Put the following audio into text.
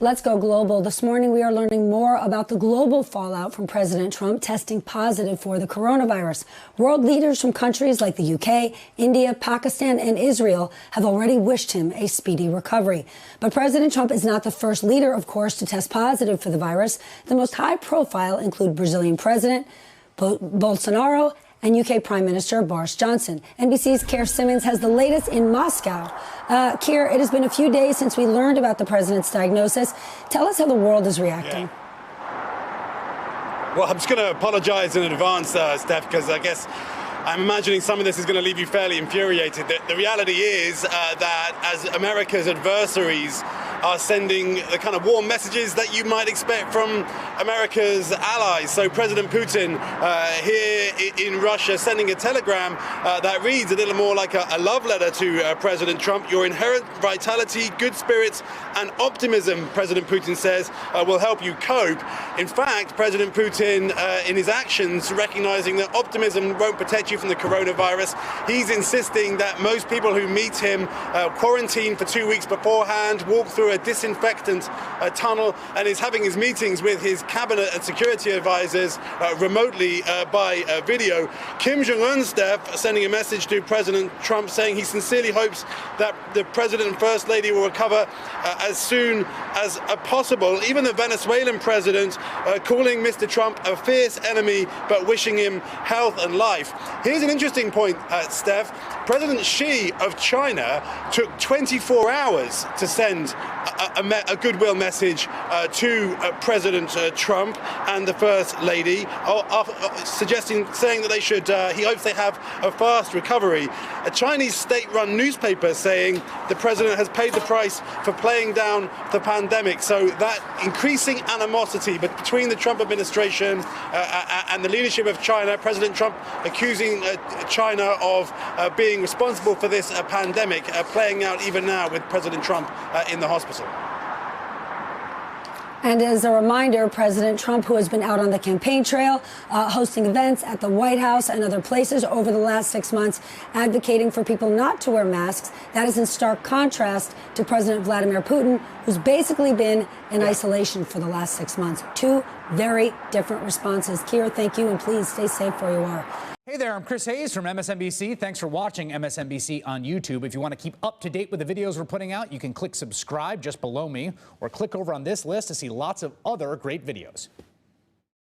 Let's go global. This morning, we are learning more about the global fallout from President Trump testing positive for the coronavirus. World leaders from countries like the UK, India, Pakistan, and Israel have already wished him a speedy recovery. But President Trump is not the first leader, of course, to test positive for the virus. The most high profile include Brazilian President Bolsonaro and UK Prime Minister Boris Johnson. NBC's Keir Simmons has the latest in Moscow. Keir, it has been a few days since we learned about the president's diagnosis. Tell us how the world is reacting. Well, I'm just going to apologize in advance, Steph, because I guess I'm imagining some of this is going to leave you fairly infuriated. The reality is that as America's adversaries are sending the kind of warm messages that you might expect from America's allies. So President Putin here in Russia sending a telegram that reads a little more like a love letter to President Trump. Your inherent vitality, good spirits and optimism, President Putin says, will help you cope. In fact, President Putin in his actions recognizing that optimism won't protect you from the coronavirus. He's insisting that most people who meet him quarantine for 2 weeks beforehand, walk through a disinfectant tunnel, and is having his meetings with his cabinet and security advisors remotely by video. Kim Jong-un, Steph, sending a message to President Trump saying he sincerely hopes that the President and First Lady will recover as soon as possible. Even the Venezuelan President calling Mr. Trump a fierce enemy but wishing him health and life. Here's an interesting point, Steph. President Xi of China took 24 hours to send a goodwill message to President Trump and the First Lady, saying that they should, he hopes they have a fast recovery. A Chinese state-run newspaper saying the president has paid the price for playing down the pandemic. So that increasing animosity between the Trump administration and the leadership of China, President Trump accusing China of being responsible for this pandemic, playing out even now with President Trump in the hospital. And as a reminder, President Trump, who has been out on the campaign trail, hosting events at the White House and other places over the last 6 months, advocating for people not to wear masks. That is in stark contrast to President Vladimir Putin, who's basically been in isolation for the last 6 months. Two very different responses. Keir, thank you, and please stay safe where you are. Hey there, I'm Chris Hayes from MSNBC. Thanks for watching MSNBC on YouTube. If you want to keep up to date with the videos we're putting out, you can click subscribe just below me or click over on this list to see lots of other great videos.